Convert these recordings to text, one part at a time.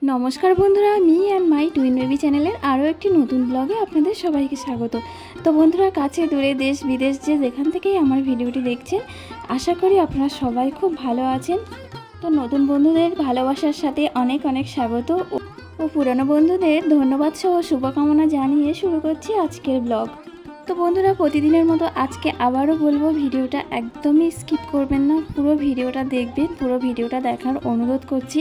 নমস্কার বন্ধুরা, me and my twin baby চ্যানেলের আরও একটি নতুন ব্লগে আপনাদের সবাইকে স্বাগত। তো বন্ধুরা, কাছে দূরে দেশ বিদেশ যে যেখান থেকেই আমার ভিডিওটি দেখছেন, আশা করি আপনারা সবাই খুব ভালো আছেন। তো নতুন বন্ধুদের ভালোবাসার সাথে অনেক অনেক স্বাগত ও পুরনো বন্ধুদের ধন্যবাদ সহ শুভকামনা জানিয়ে শুরু করছি আজকের ব্লগ। তো বন্ধুরা, প্রতিদিনের মতো আজকে আবারও বলবো, ভিডিওটা একদমই স্কিপ করবেন না, পুরো ভিডিওটা দেখবেন, পুরো ভিডিওটা দেখার অনুরোধ করছি।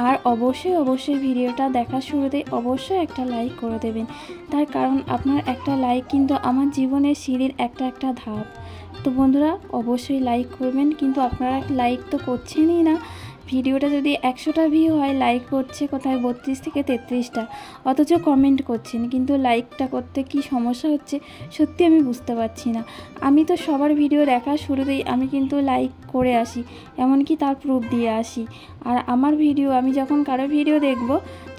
আর অবশ্যই ভিডিওটা দেখার শুরুতেই অবশ্যই একটা লাইক করে দেবেন, তার কারণ আপনার একটা লাইক কিন্তু আমার জীবনের সিঁড়ির একটা ধাপ। তো বন্ধুরা, অবশ্যই লাইক করবেন, কিন্তু আপনারা লাইক তো করছেনই না। ভিডিওটা যদি 100টা ভিউ হয়, লাইক করছে কোথায় 32 থেকে 33টা, অথচ কমেন্ট করছেন, কিন্তু লাইকটা করতে কি সমস্যা হচ্ছে সত্যি আমি বুঝতে পারছি না। আমি তো সবার ভিডিও দেখার শুরুতেই আমি কিন্তু লাইক করে আসি, এমনকি তার প্রুফ দিয়ে আসি। আর আমার ভিডিও, আমি যখন কারো ভিডিও দেখব,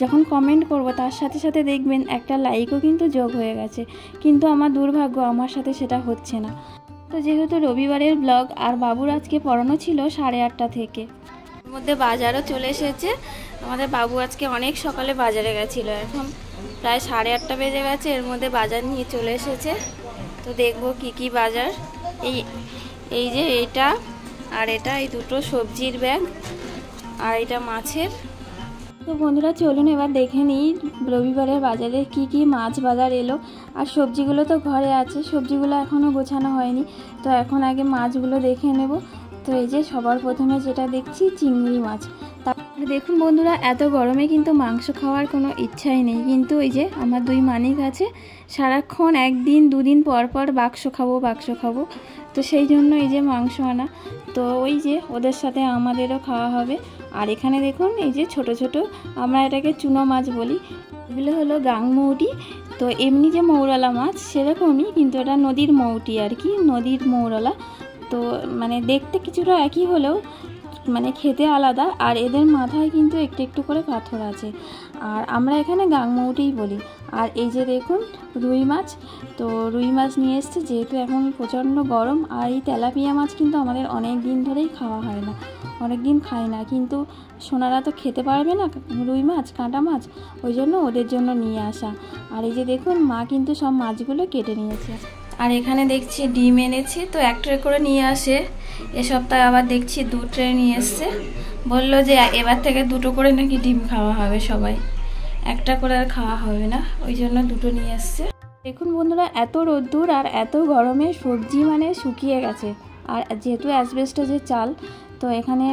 যখন কমেন্ট করব, তার সাথে সাথে দেখবেন একটা লাইকও কিন্তু যোগ হয়ে গেছে, কিন্তু আমার দুর্ভাগ্য আমার সাথে সেটা হচ্ছে না। তো যেহেতু রবিবারের ব্লগ আর বাবুর আজকে পড়ানো ছিল 8:30 থেকে, এর মধ্যে বাজারও চলে এসেছে। আমাদের বাবু আজকে অনেক সকালে বাজারে গেছিলো, এখন প্রায় 8:30 বেজে গেছে, এর মধ্যে বাজার নিয়ে চলে এসেছে। তো দেখবো কি বাজার। এই যে এইটা আর এটা, এই দুটো সবজির ব্যাগ, আর এটা মাছের। তো বন্ধুরা, চলুন এবার দেখে নিই রবিবারের বাজারে কি মাছ বাজার এলো। আর সবজিগুলো তো ঘরে আছে, সবজিগুলো এখনও গোছানো হয়নি, তো এখন আগে মাছগুলো দেখে নেব। তো এই যে সবার প্রথমে যেটা দেখছি, চিংড়ি মাছ। তারপরে দেখুন বন্ধুরা, এত গরমে কিন্তু মাংস খাওয়ার কোনো ইচ্ছাই নেই, কিন্তু এই যে আমার দুই মানিক আছে, সারাক্ষণ একদিন দুদিন পর বাক্স খাবো। তো সেই জন্য এই যে মাংস আনা। তো ওই যে ওদের সাথে আমাদেরও খাওয়া হবে। আর এখানে দেখুন, এই যে ছোট আমরা এটাকে চুনো মাছ বলি, এগুলো হলো গাংমৌটি। তো এমনি যে মৌরলা মাছ সেরকমই, কিন্তু এটা নদীর মৌটি আর কি, নদীর মৌরলা। তো মানে দেখতে কিছুটা একই হলেও মানে খেতে আলাদা। আর এদের মাথায় কিন্তু একটু করে পাথর আছে, আর আমরা এখানে গাংমৌটিই বলি। আর এই যে দেখুন রুই মাছ, তো রুই মাছ নিয়ে এসছে, যেহেতু এখন প্রচণ্ড গরম। আর এই তেলাপিয়া মাছ কিন্তু আমাদের অনেক দিন ধরেই খাওয়া হয় না, অনেক দিন খাই না, কিন্তু সোনারা তো খেতে পারবে না রুই মাছ, কাঁটা মাছ, ওই জন্য ওদের জন্য নিয়ে আসা। আর এই যে দেখুন, মা কিন্তু সব মাছগুলো কেটে নিয়েছে। আর এখানে দেখছি ডিম এনেছি, তো 1 ট্রে করে নিয়ে আসে। এ সপ্তাহে আবার দেখছি 2 ট্রে নিয়ে এসছে, বললো যে এবার থেকে 2টো করে নাকি ডিম খাওয়া হবে সবাই, 1টা করে আর খাওয়া হবে না, ওই জন্য 2টো নিয়ে এসছে। দেখুন বন্ধুরা, এত রোদ্দুর আর এত গরমে সবজি মানে শুকিয়ে গেছে। আর যেহেতু অ্যাসবেস্টসের চাল, তো এখানে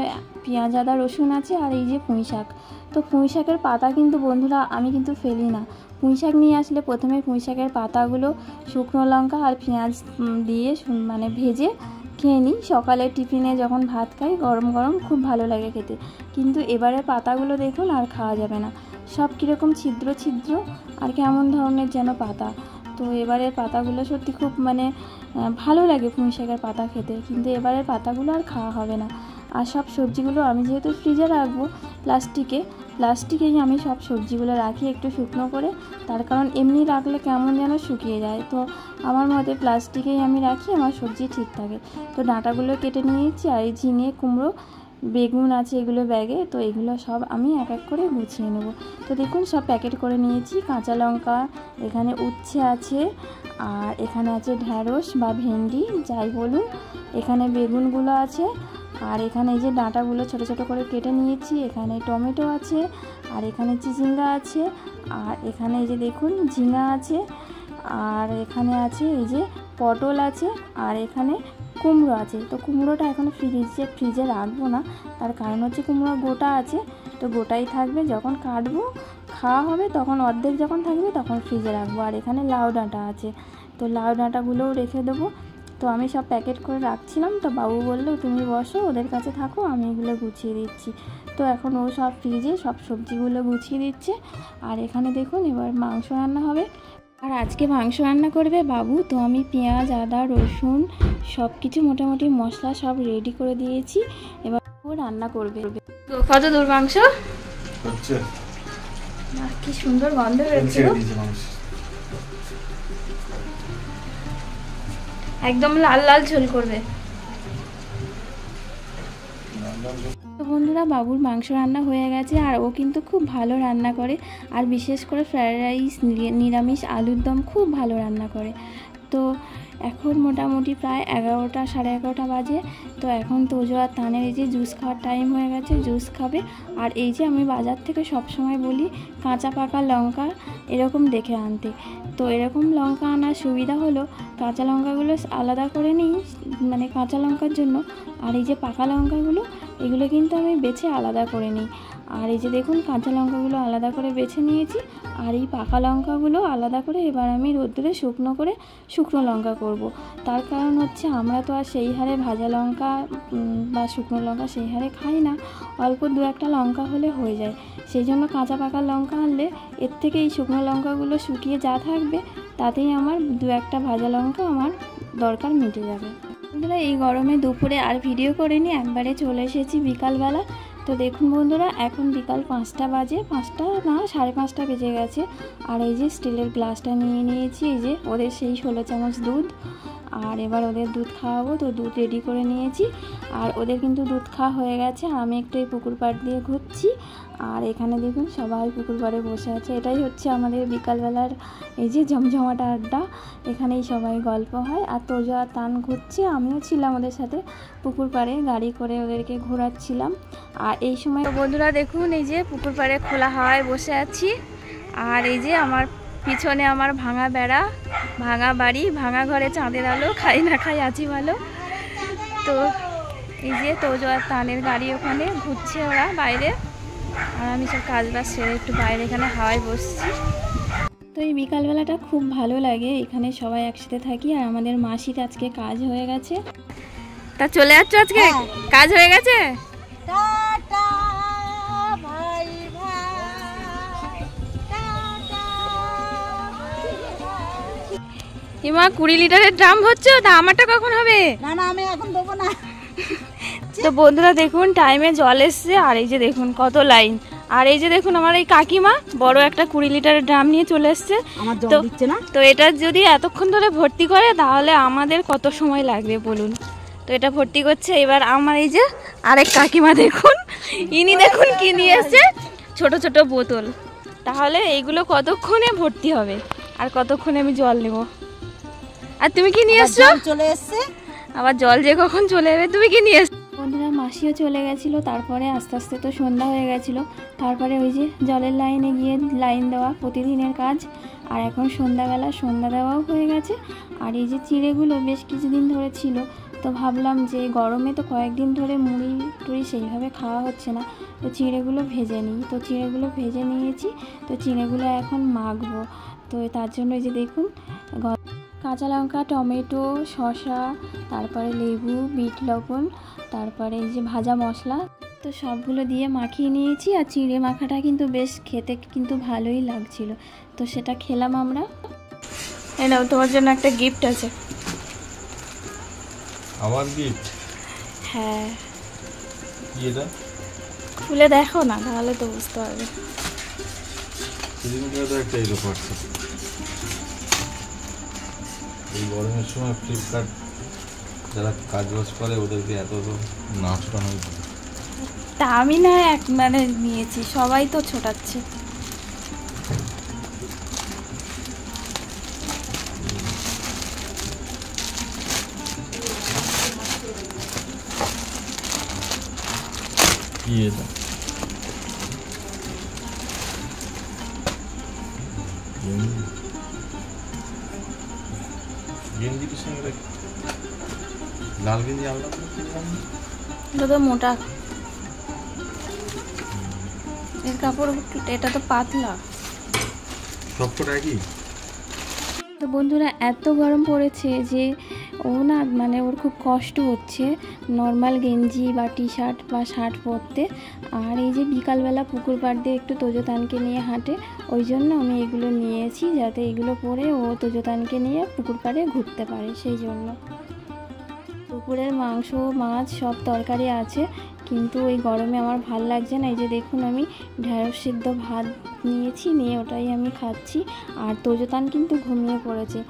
পেঁয়াজ আদা রসুন আছে, আর এই যে পুঁই শাক। তো পুঁই শাকের পাতা কিন্তু বন্ধুরা আমি কিন্তু ফেলি না। পুঁই শাক নিয়ে আসলে প্রথমে পুঁই শাকের পাতাগুলো শুকনো লঙ্কা আর পেঁয়াজ দিয়ে মানে ভেজে খেয়ে নিই। সকালে টিফিনে যখন ভাত খাই গরম গরম, খুব ভালো লাগে খেতে। কিন্তু এবারে পাতাগুলো দেখুন আর খাওয়া যাবে না, সব কীরকম ছিদ্র আর কেমন ধরনের যেন পাতা। তো এবারের পাতাগুলো সত্যি খুব মানে ভালো লাগে পুঁই শাকের পাতা খেতে, কিন্তু এবারের পাতাগুলো আর খাওয়া হবে না। আর সব সবজিগুলো আমি যেহেতু ফ্রিজে রাখবো প্লাস্টিকেই আমি সব সবজিগুলো রাখি একটু শুকনো করে, তার কারণ এমনি রাখলে কেমন যেন শুকিয়ে যায়। তো আমার মতে প্লাস্টিকেই আমি রাখি, আমার সবজি ঠিক থাকে। তো ডাঁটাগুলো কেটে নিয়েছি, আর এই ঝিঙে কুমড়ো বেগুন আছে এগুলো ব্যাগে, তো এগুলো সব আমি এক করে গুছিয়ে নেব। তো দেখুন সব প্যাকেট করে নিয়েছি। কাঁচা লঙ্কা, এখানে উচ্ছে আছে, আর এখানে আছে ঢ্যাঁড়স বা ভেন্ডি যাই বলুন, এখানে বেগুনগুলো আছে, আর এখানে এই যে ডাঁটাগুলো ছোট করে কেটে নিয়েছি। এখানে টমেটো আছে, আর এখানে চিচিঙ্গা আছে, আর এখানে এই যে দেখুন ঝিঙা আছে, আর এখানে আছে এই যে পটল আছে, আর এখানে কুমড়ো আছে। তো কুমড়োটা এখন ফ্রিজে রাখবো না, তার কারণ হচ্ছে কুমড়ো গোটা আছে, তো গোটাই থাকবে, যখন কাটবো খাওয়া হবে তখন অর্ধেক যখন থাকবে তখন ফ্রিজে রাখবো। আর এখানে লাউ ডাঁটা আছে, তো লাউ ডাঁটাগুলোও রেখে দেবো। তো আমি সব প্যাকেট করে রাখছিলাম, তো বাবু বললো তুমি বসো ওদের কাছে থাকো, আমি এগুলো গুছিয়ে দিচ্ছি। তো এখন ও সব ফ্রিজে সব সবজিগুলো গুছিয়ে দিচ্ছে। আর এখানে দেখুন এবার মাংস রান্না হবে, আর আজকে মাংস রান্না করবে বাবু। তো আমি পেঁয়াজ আদা রসুন সব কিছু মোটামুটি মশলা সব রেডি করে দিয়েছি, এবার ও রান্না করবে। কত দূর মাংস হচ্ছে, কি সুন্দর গন্ধ বেরোচ্ছে, একদম লাল ঝোল করবে। তো বন্ধুরা বাবুর মাংস রান্না হয়ে গেছে, আর ও কিন্তু খুব ভালো রান্না করে, আর বিশেষ করে ফ্রায়েড রাইস, নিরামিষ আলুর দম খুব ভালো রান্না করে। তো এখন মোটামুটি প্রায় 11টা সাড়ে 11টা বাজে। তো এখন তোজো আর তানের এই যে জুস খাওয়ার টাইম হয়ে গেছে, জুস খাবে। আর এই যে আমি বাজার থেকে সব সময় বলি কাঁচা পাকা লঙ্কা এরকম দেখে আনতে। তো এরকম লঙ্কা আনার সুবিধা হলো কাঁচা লঙ্কাগুলো আলাদা করে নিই, মানে কাঁচা লঙ্কার জন্য, আর এই যে পাকা লঙ্কাগুলো এগুলো কিন্তু আমি বেছে আলাদা করে নিই। আর এই যে দেখুন কাঁচা লঙ্কাগুলো আলাদা করে বেছে নিয়েছি, আর এই পাকা লঙ্কাগুলো আলাদা করে এবার আমি রোদ্দুরে শুকনো করে শুকনো লঙ্কা করব। তার কারণ হচ্ছে আমরা তো আর সেই হারে ভাজা লঙ্কা বা শুকনো লঙ্কা সেই হারে খাই না, অল্প 2-1টা লঙ্কা হলে হয়ে যায়। সেই জন্য কাঁচা পাকা লঙ্কা আনলে এর থেকে এই শুকনো লঙ্কাগুলো শুকিয়ে যা থাকবে তাতেই আমার 2-1টা ভাজা লঙ্কা আমার দরকার মিটে যাবে। বন্ধুরা এই গরমে দুপুরে আর ভিডিও করিনি, একবারে চলে এসেছি বিকালবেলা। তো দেখুন বন্ধুরা এখন বিকাল 5টা বাজে, 5টা না 5:30 বেজে গেছে। আর এই যে স্টিলের গ্লাসটা নিয়ে নিয়েছি, এই যে ওদের সেই 16 চামচ দুধ, আর এবার ওদের দুধ খাওয়াবো। তো দুধ রেডি করে নিয়েছি, আর ওদের কিন্তু দুধ খাওয়া হয়ে গেছে। আমি একটু এই পুকুর পাড় দিয়ে ঘুরছি, আর এখানে দেখুন সবাই পুকুর পাড়ে বসে আছে। এটাই হচ্ছে আমাদের বিকালবেলার এই যে জমজমাটা আড্ডা, এখানেই সবাই গল্প হয়। আর তোজো আর তান ঘুরছে, আমিও ছিলাম ওদের সাথে পুকুর পাড়ে, গাড়ি করে ওদেরকে ঘোরাচ্ছিলাম। আর এই সময় বন্ধুরা দেখুন এই যে পুকুর পাড়ে খোলা হাওয়ায় বসে আছি, আর এই যে আমার পিছনে আমার ভাঙা বেড়া, ভাঙা বাড়ি, ভাঙা ঘরে চাঁদের আলো, খাই না খাই আছি ভালো। তো এই যে তোজো আর তানের গাড়ি ওখানে ঘুরছে ওরা বাইরে, আর আমি সব কাজ বাজ সেরে একটু বাইরে এখানে হাওয়ায় বসছি। তো এই বিকালবেলাটা খুব ভালো লাগে, এখানে সবাই একসাথে থাকি। আর আমাদের মাসির আজকে কাজ হয়ে গেছে। তা চলে যাচ্ছ আজকে? কাজ হয়ে গেছে? হিমা 20 লিটারের ড্রাম ভরছো, তা আমারটা কখন হবে? না না আমি এখন দেবো না। তো বন্ধুরা দেখুন টাইমে জল এসছে, আর এই যে দেখুন কত লাইন। আর এই যে দেখুন আমার এই কাকিমা বড় একটা 20 লিটারের ড্রাম নিয়ে চলে এসছে। তো এটা যদি এতক্ষণ ধরে ভর্তি করে তাহলে আমাদের কত সময় লাগবে বলুন। তো এটা ভর্তি করছে। এবার আমার এই যে আরেক কাকিমা দেখুন, ইনি দেখুন কি নিয়ে এসছে, ছোট ছোট বোতল। তাহলে এইগুলো কতক্ষণে ভর্তি হবে, আর কতক্ষণে আমি জল নেব। আর তুমি কি নিয়ে এসছো? চলে এসছে আবার জল যে কখন চলে যাবে। তুমি কি নিয়ে এসছো? বন্ধুরা মাসিও চলে গেছিল, তারপরে আস্তে আস্তে তো সন্ধ্যা হয়ে গেছিলো। তারপরে ওই যে জলের লাইনে গিয়ে লাইন দেওয়া প্রতিদিনের কাজ। আর এখন সন্ধ্যাবেলা সন্ধ্যা দেওয়াও হয়ে গেছে। আর এই যে চিড়েগুলো বেশ কিছুদিন ধরে ছিল, তো ভাবলাম যে গরমে তো কয়েকদিন ধরে মুড়ি টুড়ি সেইভাবে খাওয়া হচ্ছে না, তো চিড়েগুলো ভেজে নিই। তো চিড়েগুলো ভেজে নিয়েছি, তো চিড়েগুলো এখন মাখবো। তো তার জন্য এই যে দেখুন কাঁচা লঙ্কা, টমেটো, শসা, তারপরে লেবু, বিট লবণ, তারপরে এই যে ভাজা মশলা, তো সবগুলো দিয়ে মাখিয়ে নিয়েছি। আর চিড়ে মাখাটা কিন্তু বেশ খেতে কিন্তু ভালোই লাগছিল, তো সেটা খেলাম আমরা। এই নাও তোমার জন্য একটা গিফট আছে। আমার গিফট? হ্যাঁ। কি এটা? খুলে দেখো না, তাহলে তো বুঝতে পারবে। এই গরমের সময় ফ্লিপকার্ট যারা কাজ বাজ করে ওদেরকে এত তো না ছোটানো। তা আমি না মানে নিয়েছি, সবাই তো ছোটাচ্ছে। কি এটা? গেঞ্জির সঙ্গে লাল গেঞ্জি আলাদা, এটা তো মোটা, এর কাপড় এটা তো পাতলা। সবকটা একই। তো বন্ধুরা এত গরম পড়েছে যে ও না মানে ওর খুব কষ্ট হচ্ছে নর্মাল গেঞ্জি বা টি শার্ট বা শার্ট পরতে। আর এই যে বিকালবেলা পুকুর পাড় দিয়ে একটু তোজোতানকে নিয়ে হাঁটে, ওই জন্য আমি এগুলো নিয়েছি, যাতে এগুলো পরে ও তোজোতানকে নিয়ে পুকুর পাড়ে ঘুরতে পারে। সেই জন্য পুকুরের মাংস, মাছ সব তরকারি আছে, কিন্তু ওই গরমে আমার ভাল লাগছে না। এই যে দেখুন আমি ঢেঁড়স সিদ্ধ ভাত নিয়েছি, নিয়ে ওটাই আমি খাচ্ছি। আর তোজোতান কিন্তু ঘুমিয়ে পড়েছে।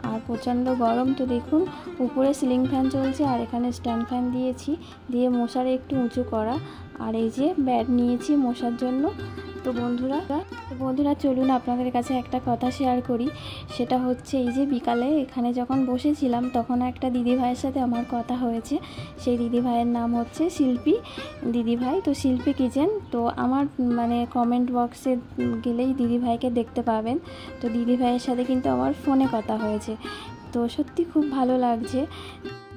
আর প্রচণ্ড গরম। তো দেখুন উপরে সিলিং ফ্যান চলছে আর এখানে স্ট্যান্ড ফ্যান দিয়েছি, দিয়ে মশারে একটু উঁচু করা। আর এই যে ব্যাট নিয়েছি মশার জন্য। তো বন্ধুরা চলুন আপনাদের কাছে একটা কথা শেয়ার করি। সেটা হচ্ছে এই যে বিকালে এখানে যখন বসেছিলাম তখন একটা দিদিভাইয়ের সাথে আমার কথা হয়েছে। সেই দিদিভাইয়ের নাম হচ্ছে শিল্পী দিদিভাই। তো শিল্পী কিচেন। তো আমার মানে কমেন্ট বক্সে গেলেই দিদিভাইকে দেখতে পাবেন। তো দিদিভাইয়ের সাথে কিন্তু আমার ফোনে কথা হয়েছে। তো সত্যি খুব ভালো লাগছে।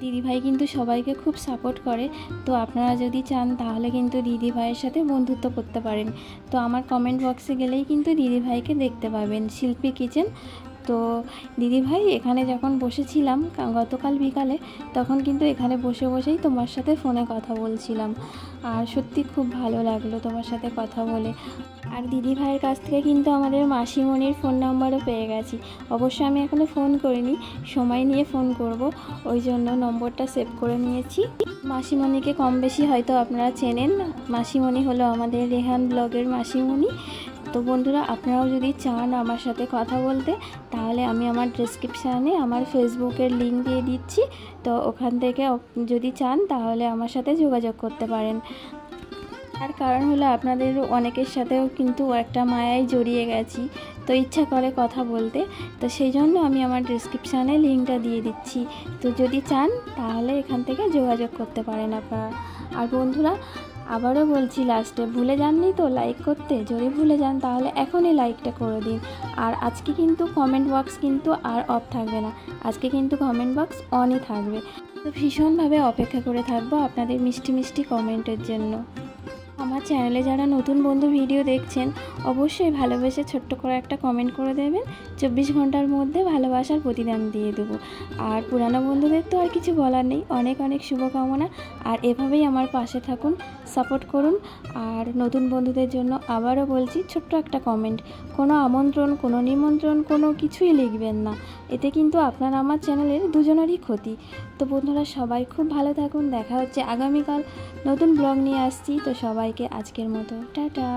দিদিভাই কিন্তু সবাইকে খুব সাপোর্ট করে। তো আপনারা যদি চান তাহলে কিন্তু দিদিভাইয়ের সাথে বন্ধুত্ব করতে পারেন। তো আমার কমেন্ট বক্সে গেলেই কিন্তু দিদিভাইকে দেখতে পাবেন, শিল্পী কিচেন। তো দিদিভাই এখানে যখন বসেছিলাম গতকাল বিকালে, তখন কিন্তু এখানে বসেই তোমার সাথে ফোনে কথা বলছিলাম। আর সত্যি খুব ভালো লাগলো তোমার সাথে কথা বলে। আর দিদিভাইয়ের কাছ থেকে কিন্তু আমাদের মাসিমণির ফোন নাম্বারও পেয়ে গেছি। অবশ্য আমি এখনও ফোন করিনি, সময় নিয়ে ফোন করব, ওই জন্য নম্বরটা সেভ করে নিয়েছি। মাসিমণিকে কম বেশি হয়তো আপনারা চেনেন। মাসিমণি হলো আমাদের রেহান ব্লগের মাসিমণি। তো বন্ধুরা আপনারাও যদি চান আমার সাথে কথা বলতে, তাহলে আমি আমার ডেসক্রিপশানে আমার ফেসবুকের লিঙ্ক দিয়ে দিচ্ছি। তো ওখান থেকে যদি চান তাহলে আমার সাথে যোগাযোগ করতে পারেন। তার কারণ হলো আপনাদের অনেকের সাথেও কিন্তু একটা মায়ায় জড়িয়ে গেছি, তো ইচ্ছা করে কথা বলতে। তো সেই জন্য আমি আমার ডেসক্রিপশানে লিঙ্কটা দিয়ে দিচ্ছি। তো যদি চান তাহলে এখান থেকে যোগাযোগ করতে পারেন আপনারা। আর বন্ধুরা আবারও বলছি, লাস্টে ভুলে যাননি তো লাইক করতে। যদি ভুলে যান তাহলে এখনই লাইকটা করে দিন। আর আজকে কিন্তু কমেন্ট বক্স কিন্তু আর অফ থাকবে না, আজকে কিন্তু কমেন্ট বক্স অনই থাকবে। তো ভীষণভাবে অপেক্ষা করে থাকবো আপনাদের মিষ্টি মিষ্টি কমেন্টের জন্য। আমার চ্যানেলে যারা নতুন বন্ধু ভিডিও দেখছেন অবশ্যই ভালোবেসে ছোট্ট করে একটা কমেন্ট করে দেবেন। 24 ঘন্টার মধ্যে ভালোবাসার প্রতিদান দিয়ে দেবো। আর পুরানো বন্ধুদের তো আর কিছু বলার নেই, অনেক অনেক শুভকামনা। আর এভাবেই আমার পাশে থাকুন, সাপোর্ট করুন। আর নতুন বন্ধুদের জন্য আবারও বলছি, ছোট্ট একটা কমেন্ট, কোনো আমন্ত্রণ, কোনো নিমন্ত্রণ, কোনো কিছুই লিখবেন না। এতে কিন্তু আপনার আমার চ্যানেলের দুজনেরই ক্ষতি। তো বন্ধুরা সবাই খুব ভালো থাকুন। দেখা হচ্ছে আগামীকাল, নতুন ব্লগ নিয়ে আসছি। তো সবাইকে আজকের মতো টাটা।